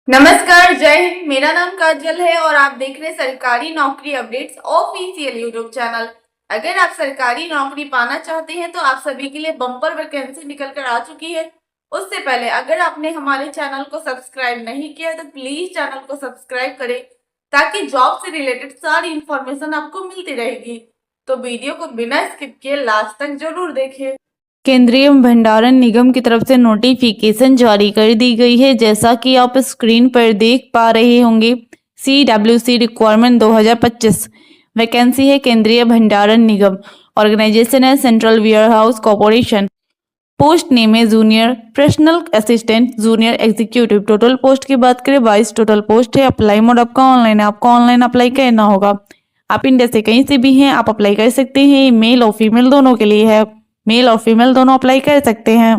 नमस्कार, जय हिंद। मेरा नाम काजल है और आप देख रहे हैं सरकारी नौकरी अपडेट्स ऑफिशियल यूट्यूब चैनल। अगर आप सरकारी नौकरी पाना चाहते हैं तो आप सभी के लिए बम्पर वैकेंसी निकल कर आ चुकी है। उससे पहले अगर आपने हमारे चैनल को सब्सक्राइब नहीं किया तो प्लीज चैनल को सब्सक्राइब करें ताकि जॉब से रिलेटेड सारी इंफॉर्मेशन आपको मिलती रहेगी। तो वीडियो को बिना स्किप किए लास्ट तक जरूर देखें। केंद्रीय भंडारण निगम की तरफ से नोटिफिकेशन जारी कर दी गई है। जैसा कि आप स्क्रीन पर देख पा रहे होंगे, CWC रिक्वायरमेंट 2025 वैकेंसी है केंद्रीय भंडारण निगम। ऑर्गेनाइजेशन है central warehouse corporation. Post name है junior personal assistant, junior executive. Total post की बात करें 22 टोटल पोस्ट है। अप्लाई मोड आपका ऑनलाइन है, आपको ऑनलाइन अप्लाई करना होगा। आप इंडिया से कहीं से भी हैं, आप अप्लाई कर सकते हैं। मेल और फीमेल दोनों के लिए है, मेल और फीमेल दोनों अप्लाई कर सकते हैं।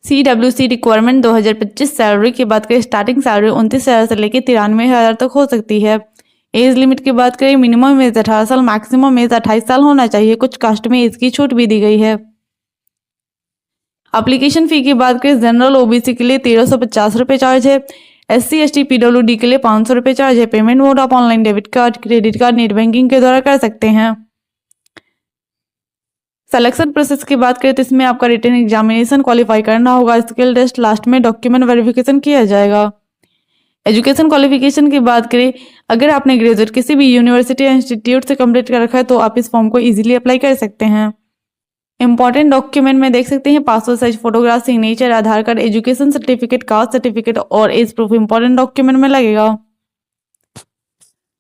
CWC रिक्वायरमेंट 2025 सैलरी की बात करें, स्टार्टिंग सैलरी 29,000 से लेकर 93,000 तक हो सकती है। एज लिमिट की बात करें, मिनिमम एज 18 साल, मैक्सिमम एज 28 साल होना चाहिए। कुछ कास्ट में एज की छूट भी दी गई है। एप्लीकेशन फी की बात करें, जनरल OBC के लिए 1350 रुपये चार्ज है। SC ST PWD के लिए 500 रुपये चार्ज है। पेमेंट मोड आप online debit card, credit card, net banking के द्वारा कर सकते हैं। सिलेक्शन प्रोसेस की बात करें तो इसमें आपका रिटन एग्जामिनेशन क्वालिफाई करना होगा। स्किल टेस्ट, लास्ट में डॉक्यूमेंट वेरिफिकेशन किया जाएगा। एजुकेशन क्वालिफिकेशन की बात करें, अगर आपने ग्रेजुएट किसी भी यूनिवर्सिटी या इंस्टीट्यूट से कंप्लीट कर रखा है तो आप इस फॉर्म को इजीली अप्लाई कर सकते हैं। इंपॉर्टेंट डॉक्यूमेंट में देख सकते हैं passport size photograph, signature, Aadhaar card, education certificate, caste certificate और एज प्रूफ इंपॉर्टेंट डॉक्यूमेंट में लगेगा।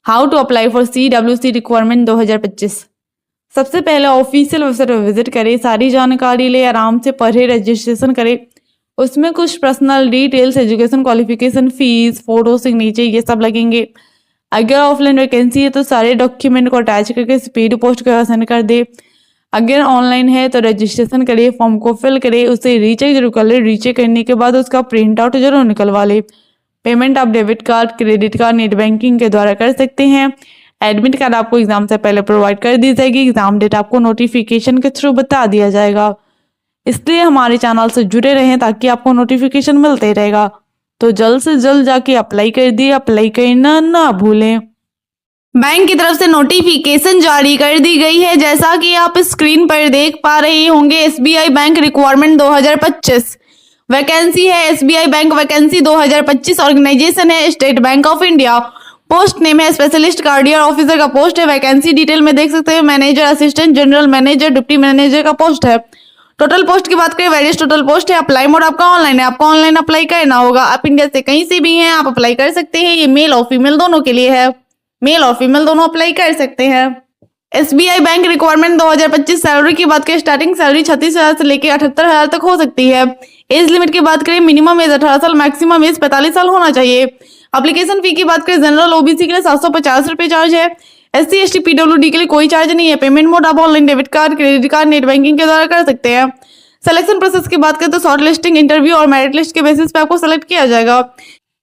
How to apply for CWC requirement 2025। सबसे पहले ऑफिशियल वेबसाइट पर विजिट करें, सारी जानकारी ले, आराम से पढ़े, रजिस्ट्रेशन करें। उसमें कुछ personal details, education qualification, fees, photo, signature ये सब लगेंगे। अगर ऑफलाइन वैकेंसी है तो सारे डॉक्यूमेंट को अटैच करके स्पीड पोस्ट कर सेंड कर दे। अगर ऑनलाइन है तो रजिस्ट्रेशन करें, फॉर्म को फिल करें, उसे रीचेक जरूर कर ले। रीचेक करने के बाद उसका प्रिंट आउट जरूर निकलवा ले। पेमेंट आप debit card, credit card, net banking के द्वारा कर सकते हैं। एडमिट कार्ड आपको एग्जाम से पहले प्रोवाइड कर दी जाएगी। एग्जाम डेट आपको नोटिफिकेशन के थ्रू बता दिया जाएगा। इसलिए हमारे चैनल से जुड़े रहें ताकि आपको नोटिफिकेशन मिलते रहेगा। तो जल्द से जल्द जाके अप्लाई कर दिए, अप्लाई करना ना भूलें। बैंक की तरफ से नोटिफिकेशन जारी कर दी गई है। जैसा कि आप स्क्रीन पर देख पा रहे होंगे, SBI बैंक रिक्वायरमेंट 2025 वैकेंसी है। SBI bank vacancy 2025। ऑर्गेनाइजेशन है state bank of India. Post name है स्पेशलिस्ट कार्डियर ऑफिसर का पोस्ट है। वैकेंसी डिटेल में देख सकते हैं manager, assistant, general manager, deputy manager का पोस्ट है। टोटल पोस्ट की बात करें, वेरियस टोटल पोस्ट है। अप्लाई मोड आपका ऑनलाइन है, आपको ऑनलाइन अप्लाई करना होगा। आप इंडिया से कहीं से भी हैं, आप अप्लाई कर सकते हैं। ये मेल और फीमेल दोनों के लिए है, मेल और फीमेल दोनों अप्लाई कर सकते हैं। SBI बैंक रिक्वायरमेंट 2025 सैलरी की बात करें, स्टार्टिंग सैलरी 36,000 से लेकर 78,000 तक हो सकती है। एज लिमिट की बात करें, मिनिमम एज 18 साल, मैक्सिमम एज 45 साल होना चाहिए। एप्लीकेशन फी की बात करें, जनरल OBC के लिए 750 रुपये चार्ज है। SC ST PWD के लिए कोई चार्ज नहीं है। पेमेंट मोड आप online debit card, credit card, net banking के द्वारा कर सकते हैं। सिलेक्शन प्रोसेस की बात करें तो शॉर्ट लिस्टिंग, इंटरव्यू और मेरिट लिस्ट के बेसिस पे आपको सेलेक्ट किया जाएगा।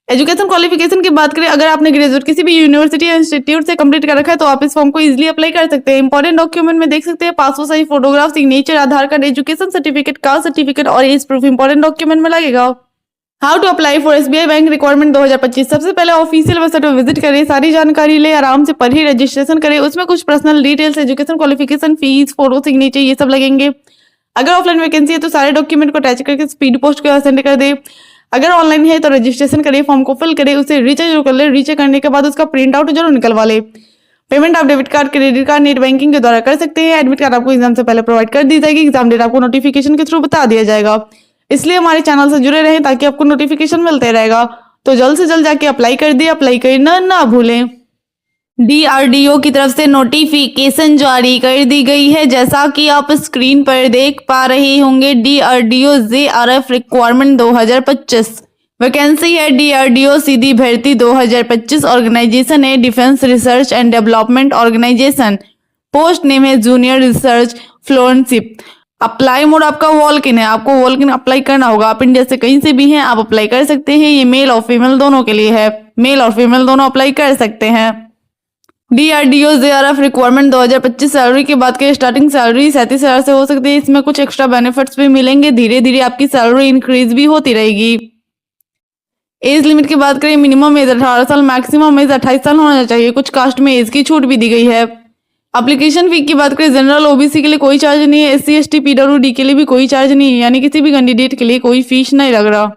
एजुकेशन क्वालिफिकेशन की बात करें, अगर आपने ग्रेजुएट किसी भी यूनिवर्सिटी या इंस्टीट्यूट से कंप्लीट कर रखा है तो आप इस फॉर्म को इजीली अप्लाई कर सकते हैं। इंपॉर्टेंट डॉक्यूमेंट में देख सकते हैं passport size photograph, signature, Aadhaar card, education certificate, caste certificate और एज प्रूफ इंपॉर्टेंट डॉक्यूमेंट में लगेगा। How to apply for SBI bank requirement 2025। सबसे पहले ऑफिशियल वेबसाइट पर विजिट करें, सारी जानकारी ले, आराम से पढ़े, रजिस्ट्रेशन करें। उसमें कुछ personal details, education qualification, fees, photo, signature ये सब लगेंगे। अगर ऑफलाइन वैकेंसी है तो सारे डॉक्यूमेंट को अटैच करके स्पीड पोस्ट को सेंड कर दे। अगर ऑनलाइन है तो रजिस्ट्रेशन करें, फॉर्म को फिल करें, उसे रीचेक जरूर कर ले। रीचेक करने के बाद उसका प्रिंट आउट जरूर निकलवा ले। पेमेंट आप debit card, credit card, net banking के द्वारा कर सकते हैं। एडमिट कार्ड आपको एग्जाम से पहले प्रोवाइड कर दी जाएगी। एग्जाम डेट आपको नोटिफिकेशन के थ्रू बता दिया जाएगा। इसलिए हमारे चैनल से जुड़े रहें ताकि आपको नोटिफिकेशन मिलते रहेगा। तो जल्द से जल्द जाके अप्लाई कर दिए, अप्लाई करना ना भूलें। DRDO की तरफ से नोटिफिकेशन जारी कर दी गई है। जैसा कि आप स्क्रीन पर देख पा रहे होंगे, DRDO JRF रिक्वायरमेंट 2025 वैकेंसी है। DRDO सीधी भर्ती 2025। ऑर्गेनाइजेशन है defence research and development organisation. Post name है junior research fellowship. Apply mode आपका वॉक इन है, आपको वॉक इन अप्लाई करना होगा। आप इंडिया से कहीं से भी हैं, आप अप्लाई कर सकते हैं। ये मेल और फीमेल दोनों के लिए है, मेल और फीमेल दोनों अप्लाई कर सकते हैं। DRDO JRF रिक्वायरमेंट 2025 सैलरी की बात करें, स्टार्टिंग सैलरी 37,000 से हो सकती है। इसमें कुछ एक्स्ट्रा बेनिफिट्स भी मिलेंगे। धीरे धीरे आपकी सैलरी इंक्रीज भी होती रहेगी। एज लिमिट की बात करें, मिनिमम एज 18 साल, मैक्सिमम एज 28 साल होना चाहिए। कुछ कास्ट में एज की छूट भी दी गई है। एप्लीकेशन फी की बात करें, जनरल ओबीसी के लिए कोई चार्ज नहीं है, एससी एसटी पीडब्ल्यूडी के लिए भी कोई चार्ज नहीं है, यानी किसी भी कैंडिडेट के लिए कोई फीस नहीं लग रहा।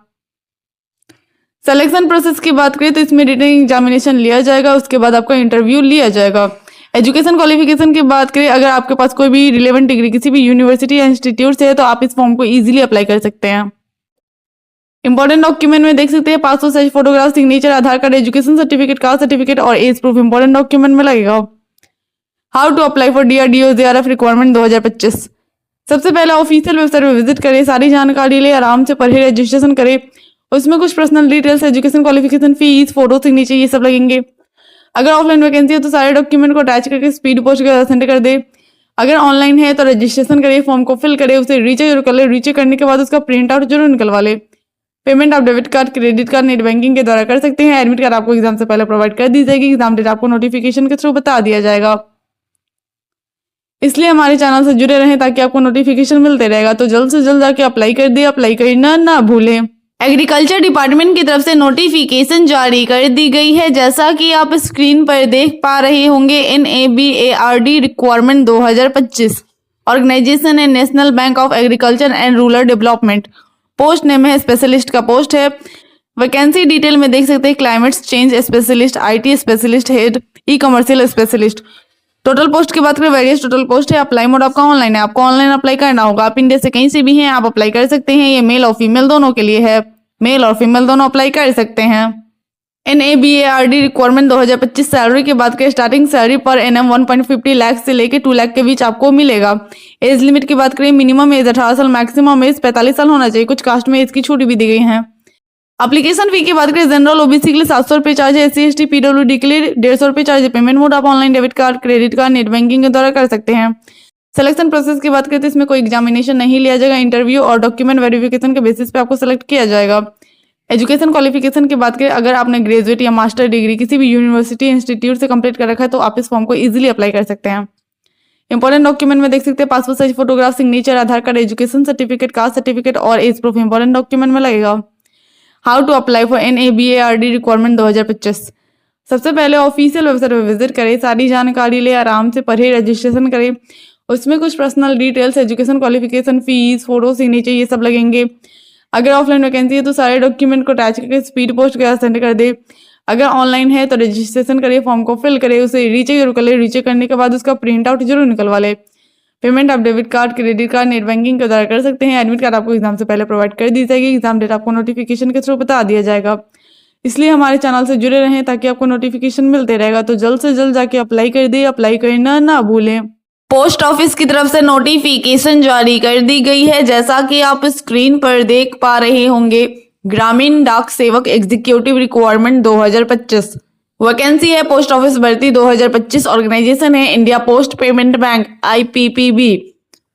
सिलेक्शन प्रोसेस की बात करें तो इसमें रिटन एग्जामिनेशन लिया जाएगा, उसके बाद आपका इंटरव्यू लिया जाएगा। एजुकेशन क्वालिफिकेशन की बात करें, अगर आपके पास कोई भी रिलेवेंट डिग्री किसी भी यूनिवर्सिटी या इंस्टीट्यूट से है तो आप इस फॉर्म को इजीली अप्लाई कर सकते हैं। इंपॉर्टेंट डॉक्यूमेंट में देख सकते हैं passport size photograph, signature, Aadhaar card, education certificate, caste certificate और एज प्रूफ इंपॉर्टेंट डॉक्यूमेंट में लगेगा। How to apply for DRDO JRF requirement 2025। सबसे पहले ऑफिशियल वेबसाइट पर विजिट करें, सारी जानकारी ले, आराम से पढ़े, रजिस्ट्रेशन करें। उसमें कुछ personal details, education qualification, fees, photo, signature ये सब लगेंगे। अगर ऑफलाइन वैकेंसी है तो सारे डॉक्यूमेंट को अटैच करके स्पीड पोस्ट कर सेंड कर दे। अगर ऑनलाइन है तो रजिस्ट्रेशन करें, फॉर्म को फिल करें, उसे रीचेक जरूर कर ले। रीचेक करने के बाद उसका प्रिंट आउट जरूर निकलवा ले। पेमेंट आप debit card, credit card, net banking के द्वारा कर सकते हैं। एडमिट कार्ड आपको एग्जाम से पहले प्रोवाइड कर दी जाएगी। एग्जाम डेट आपको नोटिफिकेशन के थ्रू बता दिया जाएगा। इसलिए हमारे चैनल से जुड़े रहें ताकि आपको नोटिफिकेशन मिलते रहेगा। तो जल्द से जल्द जाके अप्लाई कर दे, अप्लाई करना ना भूलें। एग्रीकल्चर डिपार्टमेंट की तरफ से नोटिफिकेशन जारी कर दी गई है, जैसा कि आप स्क्रीन पर देख पा रहे होंगे। NABARD requirement 2025। ऑर्गेनाइजेशन है national bank of agriculture and rural development. Post name है स्पेशलिस्ट का पोस्ट है। वैकेंसी डिटेल में देख सकते हैं, climate change specialist, IT specialist, head e-commercial specialist. Total post की बात करें, वेरियस टोटल पोस्ट है। अप्लाई मोड आपका ऑनलाइन है, आपको ऑनलाइन अप्लाई करना होगा। आप इंडिया से कहीं से भी हैं, आप अप्लाई कर सकते हैं। ये मेल और फीमेल दोनों के लिए है, मेल और फीमेल दोनों अप्लाई कर सकते हैं। NABARD requirement 2025। सैलरी की बात करें, स्टार्टिंग सैलरी पर एनएम 1.50 लाख से लेकर 2 लाख के बीच आपको मिलेगा। एज लिमिट की बात करें, मिनिमम एज 18 साल, मैक्सिमम एज 45 साल होना चाहिए। कुछ कास्ट में एज की छूट भी दी गई है। एप्लीकेशन फी की बात करें, जनरल ओबीसी के लिए 700 रुपये चार्ज है, SC ST PWD के लिए 150 रुपये चार्ज है। पेमेंट मोड आप online, debit card, credit card, net banking के द्वारा कर सकते हैं। सिलेक्शन प्रोसेस की बात करें तो इसमें कोई एग्जामिनेशन नहीं लिया जाएगा। इंटरव्यू और डॉक्यूमेंट वेरिफिकेशन के बेसिस पे आपको सेलेक्ट किया जाएगा। एजुकेशन क्वालिफिकेशन की बात करें, अगर आपने ग्रेजुएट या मास्टर डिग्री किसी भी यूनिवर्सिटी इंस्टीट्यूट से कंप्लीट कर रखा है तो आप इस फॉर्म को इजीली अप्लाई कर सकते हैं। इंपॉर्टेंट डॉक्यूमेंट में देख सकते हैं passport size photograph, signature, Aadhaar card, education certificate, caste certificate और एज प्रूफ इंपॉर्टेंट डॉक्यूमेंट में लगेगा। How to apply for NABARD requirement 2025। सबसे पहले ऑफिशियल वेबसाइट पर विजिट करें, सारी जानकारी ले, आराम से पढ़े, रजिस्ट्रेशन करें। उसमें कुछ personal details, education qualification, fees, photo, signature ये सब लगेंगे। अगर ऑफलाइन वैकेंसी है तो सारे डॉक्यूमेंट को अटैच करके स्पीड पोस्ट कर सेंड कर दे। अगर ऑनलाइन है तो रजिस्ट्रेशन करें, फॉर्म को फिल करें, उसे रीचेक जरूर कर ले। रीचेक करने के बाद उसका प्रिंट आउट जरूर निकलवा ले। पेमेंट आप debit card, credit card, net banking के द्वारा कर सकते हैं। एडमिट कार्ड आपको एग्जाम से पहले प्रोवाइड कर दी जाएगी। एग्जाम डेट आपको नोटिफिकेशन के थ्रू बता दिया जाएगा। इसलिए हमारे चैनल से जुड़े रहें ताकि आपको नोटिफिकेशन मिलते रहेगा। तो जल्द से जल्द जाके अप्लाई कर दे, अप्लाई करना ना भूलें। पोस्ट ऑफिस की तरफ से नोटिफिकेशन जारी कर दी गई है, जैसा कि आप स्क्रीन पर देख पा रहे होंगे। ग्रामीण डाक सेवक एग्जीक्यूटिव रिक्वायरमेंट 2025। वैकेंसी है पोस्ट ऑफिस भर्ती 2025। ऑर्गेनाइजेशन है India post payment bank IPPB।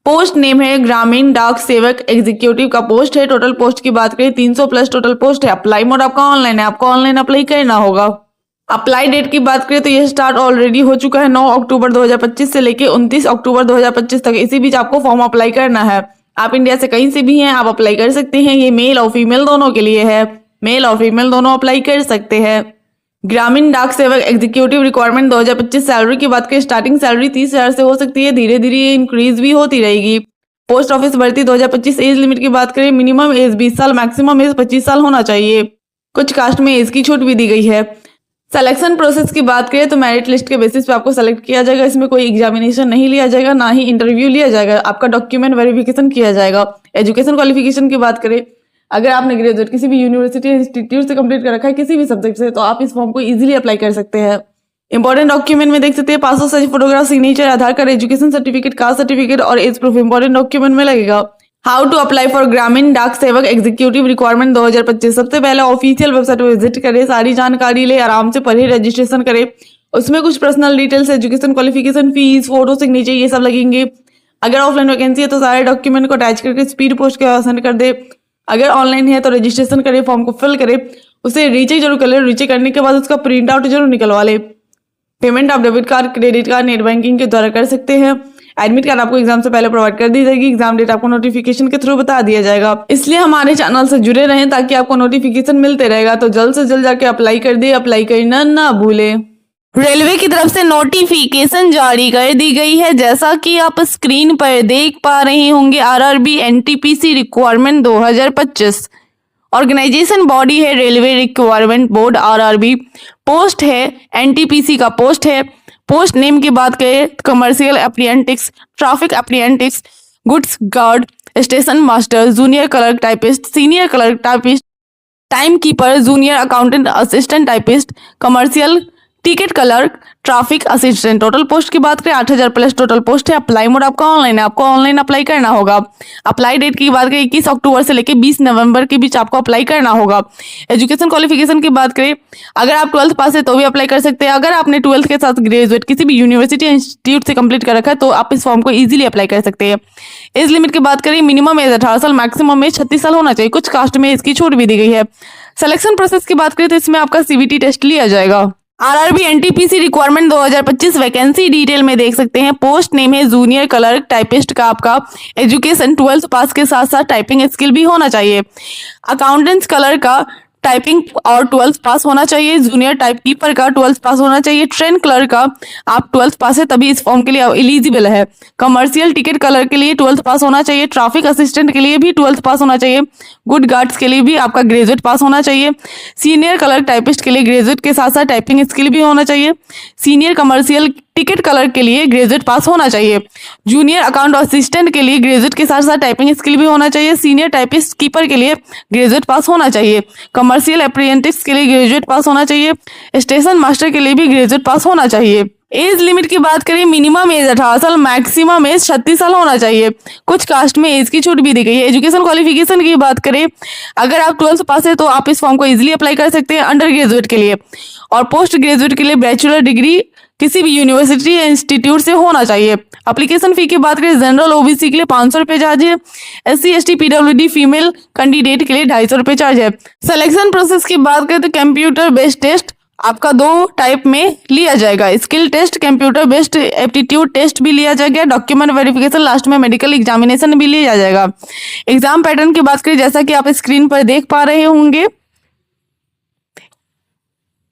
Post name है ग्रामीण डाक सेवक एग्जीक्यूटिव का पोस्ट है। टोटल पोस्ट की बात करें 300 प्लस टोटल पोस्ट है। अप्लाई मोड आपका ऑनलाइन है, आपको ऑनलाइन अप्लाई करना होगा। अप्लाई डेट की बात करें तो यह स्टार्ट ऑलरेडी हो चुका है 9 अक्टूबर 2025 से लेकर 29 अक्टूबर 2025 तक। इसी बीच आपको फॉर्म अप्लाई करना है। आप इंडिया से कहीं से भी हैं, आप अप्लाई कर सकते हैं। ये मेल और फीमेल दोनों के लिए है, मेल और फीमेल दोनों अप्लाई कर सकते हैं। ग्रामीण डाक सेवक एग्जीक्यूटिव रिक्वायरमेंट 2025। सैलरी की बात करें, स्टार्टिंग सैलरी 30,000 से हो सकती है, धीरे धीरे ये इंक्रीज भी होती रहेगी। पोस्ट ऑफिस भर्ती 2025। एज लिमिट की बात करें, मिनिमम एज 20 साल, मैक्सिमम एज 25 साल होना चाहिए। कुछ कास्ट में एज की छूट भी दी गई है। सिलेक्शन प्रोसेस की बात करें तो मेरिट लिस्ट के बेसिस पे आपको सेलेक्ट किया जाएगा। इसमें कोई एग्जामिनेशन नहीं लिया जाएगा, ना ही इंटरव्यू लिया जाएगा। आपका डॉक्यूमेंट वेरिफिकेशन किया जाएगा। एजुकेशन क्वालिफिकेशन की बात करें, अगर आपने ग्रेजुएट किसी भी यूनिवर्सिटी इंस्टीट्यूट से कंप्लीट कर रखा है किसी भी सब्जेक्ट से, तो आप इस फॉर्म को इजीली अप्लाई कर सकते हैं। इंपॉर्टेंट डॉक्यूमेंट में देख सकते हैं passport size photograph, signature, Aadhaar card, education certificate, caste certificate और एज प्रूफ इंपॉर्टेंट डॉक्यूमेंट में लगेगा। हाउ टू अप्लाई फॉर ग्रामीण डाक सेवक एग्जीक्यूटिव रिक्वायरमेंट 2025। सबसे पहले ऑफिशियल वेबसाइट पर विजिट करें, सारी जानकारी ले, आराम से पढ़े, रजिस्ट्रेशन करें। उसमें कुछ personal details, education qualification, fees, photo, signature ये सब लगेंगे। अगर ऑफलाइन वैकेंसी है तो सारे डॉक्यूमेंट को अटैच करके स्पीड पोस्ट के सेंड कर दे। अगर ऑनलाइन है तो रजिस्ट्रेशन करें, फॉर्म को फिल करें, उसे रीचेक जरूर कर ले। रीचेक करने के बाद उसका प्रिंट आउट जरूर निकलवा ले। पेमेंट आप debit card, credit card, net banking के द्वारा कर सकते हैं। एडमिट कार्ड आपको एग्जाम से पहले प्रोवाइड कर दी जाएगी। एग्जाम डेट आपको नोटिफिकेशन के थ्रू बता दिया जाएगा। इसलिए हमारे चैनल से जुड़े रहें ताकि आपको नोटिफिकेशन मिलते रहेगा। तो जल्द से जल्द जाके अप्लाई कर दे, अप्लाई करना ना भूले। रेलवे की तरफ से नोटिफिकेशन जारी कर दी गई है। जैसा कि आप स्क्रीन पर देख पा रहे होंगे, RRB NTPC requirement 2025। Organization body है railway requirement board RRB. Post है एनटीपीसी का पोस्ट है। पोस्ट नेम की बात करें, commercial apprentice, traffic apprentice, goods guard, station master, junior clerk typist, senior clerk typist, time keeper, junior accountant, assistant typist, commercial ticket clerk, traffic assistant. Total post की बात करें 8000 plus total post है। Apply mode आपका online है, आपको online apply करना होगा। Apply date की बात करें 21 अक्टूबर से लेकर 20 नवंबर के बीच आपको अप्लाई करना होगा। एजुकेशन क्वालिफिकेशन की बात करें, अगर आप 12th पास है तो भी अप्लाई कर सकते हैं। अगर आपने 12th के साथ ग्रेजुएट किसी भी यूनिवर्सिटी या इंस्टीट्यूट से कंप्लीट कर रखा है तो आप इस फॉर्म को इजीली अप्लाई कर सकते हैं। एज लिमिट की बात करें, मिनिमम एज 18 साल, मैक्सिमम एज 36 साल होना चाहिए। कुछ कास्ट में इसकी छूट भी दी गई है। सिलेक्शन प्रोसेस की बात करें तो इसमें आपका सीबीटी टेस्ट लिया जाएगा। RRB NTPC requirement 2025 vacancy detail में देख सकते हैं। पोस्ट नेम है जूनियर क्लर्क टाइपिस्ट का। आपका एजुकेशन 12th पास के साथ साथ टाइपिंग स्किल भी होना चाहिए। अकाउंटेंट्स कलर का टाइपिंग और 12th पास होना चाहिए। जूनियर टाइप कीपर का 12th पास होना चाहिए। ट्रेन क्लर्क का आप 12th पास है तभी इस फॉर्म के लिए एलिजिबल है। कमर्शियल टिकट कलर के लिए 12th पास होना चाहिए। ट्रैफिक असिस्टेंट के लिए भी 12th पास होना चाहिए। गुड गार्ड्स के लिए भी आपका ग्रेजुएट पास होना चाहिए। सीनियर क्लर्क टाइपिस्ट के लिए ग्रेजुएट के साथ साथ टाइपिंग स्किल भी होना चाहिए। सीनियर कमर्शियल टिकट कलर के लिए ग्रेजुएट पास होना चाहिए। जूनियर अकाउंट असिस्टेंट के लिए ग्रेजुएट के साथ साथ टाइपिंग स्किल भी होना चाहिए। सीनियर टाइपिस्ट कीपर के लिए ग्रेजुएट पास होना चाहिए। कमर्शियल अप्रेंटिस के लिए ग्रेजुएट पास होना चाहिए। स्टेशन मास्टर के लिए भी ग्रेजुएट पास होना चाहिए। एज लिमिट की बात करें, मिनिमम एज 18 साल, मैक्सिमम एज 36 साल होना चाहिए। कुछ कास्ट में एज की छूट भी दी गई है। एजुकेशन क्वालिफिकेशन की बात करें, अगर आप 12th पास है तो आप इस फॉर्म को इजीली अप्लाई कर सकते हैं अंडर ग्रेजुएट के लिए। और पोस्ट ग्रेजुएट के लिए बैचलर डिग्री किसी भी यूनिवर्सिटी या इंस्टीट्यूट से होना चाहिए। एप्लीकेशन फी की बात करें, जनरल ओबीसी के लिए 500 रुपये चार्ज है। SC ST PWD female candidate के लिए 250 रुपये चार्ज है। सिलेक्शन प्रोसेस की बात करें तो कंप्यूटर बेस्ड टेस्ट आपका 2 टाइप में लिया जाएगा। Skill test, computer based aptitude test भी लिया जाएगा। डॉक्यूमेंट वेरिफिकेशन, लास्ट में मेडिकल एग्जामिनेशन भी लिया जाएगा। एग्जाम पैटर्न की बात करें, जैसा कि आप स्क्रीन पर देख पा रहे होंगे,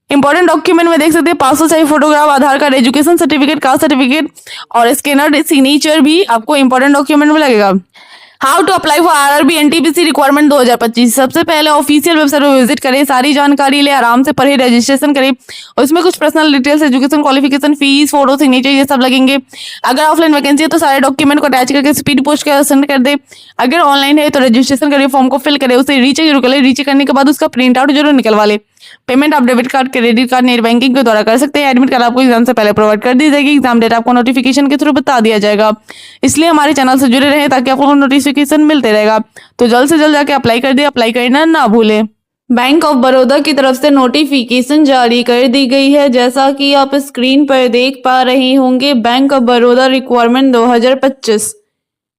इंपॉर्टेंट डॉक्यूमेंट में देख सकते हैं passport size photograph, Aadhaar card, education certificate, caste certificate और स्कैनर सिग्नेचर भी आपको इंपॉर्टेंट डॉक्यूमेंट में लगेगा। How to apply for RRB NTPC requirement 2025। सबसे पहले ऑफिशियल वेबसाइट पर विजिट करें, सारी जानकारी ले, आराम से पढ़े, रजिस्ट्रेशन करें। और इसमें कुछ personal details, education qualification, fees, photo, signature ये सब लगेंगे। अगर ऑफलाइन वैकेंसी है तो सारे डॉक्यूमेंट को अटैच करके स्पीड पोस्ट कर सेंड कर दे। अगर ऑनलाइन है तो रजिस्ट्रेशन करें, फॉर्म को फिल करें, उसे रीचेक जरूर करें। रीचेक करने के बाद उसका प्रिंट आउट जरूर निकलवा ले। पेमेंट आप debit card, credit card, net banking के द्वारा कर सकते हैं। एडमिट कार्ड आपको एग्जाम से पहले प्रोवाइड कर दी जाएगी। एग्जाम डेट आपको नोटिफिकेशन के थ्रू बता दिया जाएगा। इसलिए हमारे चैनल से जुड़े रहें ताकि आपको नोटिफिकेशन मिलते रहेगा। तो जल्द से जल्द जाके अप्लाई कर दे, अप्लाई करना ना भूले। बैंक ऑफ बड़ौदा की तरफ से नोटिफिकेशन जारी कर दी गई है। जैसा कि आप स्क्रीन पर देख पा रहे होंगे, bank of Baroda requirement 2025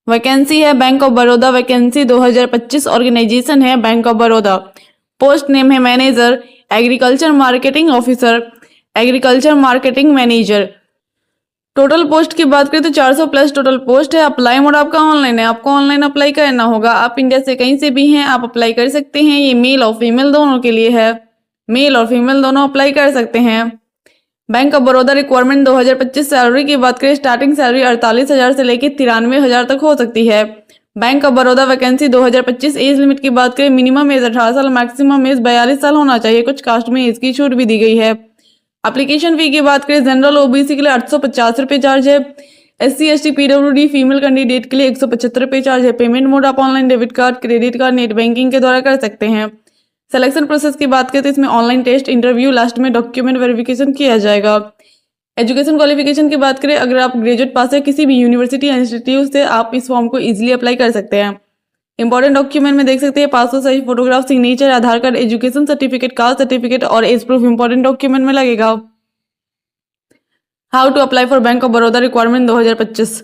vacancy है। Bank of Baroda vacancy 2025। Organisation है bank of Baroda. Post name है manager, agriculture marketing officer, agriculture marketing manager. Total post की बात करें तो 400 प्लस टोटल पोस्ट है। अप्लाई मोड आपका ऑनलाइन है, आपको ऑनलाइन अप्लाई करना होगा। आप इंडिया से कहीं से भी हैं, आप अप्लाई कर सकते हैं। ये मेल और फीमेल दोनों के लिए है, मेल और फीमेल दोनों अप्लाई कर सकते हैं। Bank of Baroda requirement 2025। Salary की बात करें, स्टार्टिंग सैलरी 48,000 से लेकर 93,000 तक हो सकती है। Bank of Baroda vacancy 2025। Age limit की बात करें, मिनिमम एज 18 साल, मैक्सिमम एज 42 साल होना चाहिए। कुछ कास्ट में एज की छूट भी दी गई है। एप्लीकेशन फी की बात करें, जनरल ओबीसी के लिए 850 रुपये चार्ज है। SC ST PWD female candidate के लिए 175 रुपये चार्ज है। पेमेंट मोड आप online debit card, credit card, net banking के द्वारा कर सकते हैं। सिलेक्शन प्रोसेस की बात करें तो इसमें ऑनलाइन टेस्ट, इंटरव्यू, लास्ट में डॉक्यूमेंट वेरिफिकेशन किया जाएगा। एजुकेशन क्वालिफिकेशन की बात करें, अगर आप ग्रेजुएट पास है किसी भी यूनिवर्सिटी या इंस्टीट्यूट से, आप इस फॉर्म को इजीली अप्लाई कर सकते हैं। इंपॉर्टेंट डॉक्यूमेंट में देख सकते हैं passport size photograph, signature, Aadhaar card, education certificate, caste certificate और एज प्रूफ इंपॉर्टेंट डॉक्यूमेंट में लगेगा। How to apply for bank of Baroda requirement 2025।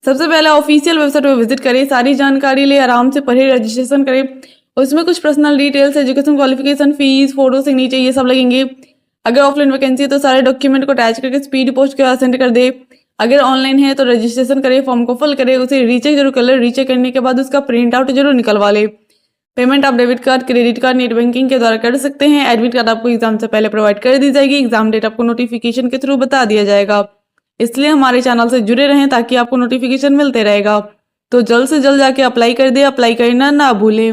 सबसे पहले ऑफिशियल वेबसाइट पर विजिट करें, सारी जानकारी ले, आराम से पढ़े, रजिस्ट्रेशन करें। उसमें कुछ personal details, education qualification, fees, photo, signature ये सब लगेंगे। अगर ऑफलाइन वैकेंसी है तो सारे डॉक्यूमेंट को अटैच करके स्पीड पोस्ट के सेंड कर दे। अगर ऑनलाइन है तो रजिस्ट्रेशन करें, फॉर्म को फिल करें, उसे रीचेक जरूर कर ले। रीचेक करने के बाद उसका प्रिंट आउट जरूर निकलवा ले। पेमेंट आप debit card, credit card, net banking के द्वारा कर सकते हैं। एडमिट कार्ड आपको एग्जाम से पहले प्रोवाइड कर दी जाएगी। एग्जाम डेट आपको नोटिफिकेशन के थ्रू बता दिया जाएगा। इसलिए हमारे चैनल से जुड़े रहें ताकि आपको नोटिफिकेशन मिलते रहेगा। तो जल्द से जल्द जाके अप्लाई कर दे, अप्लाई करना ना भूलें।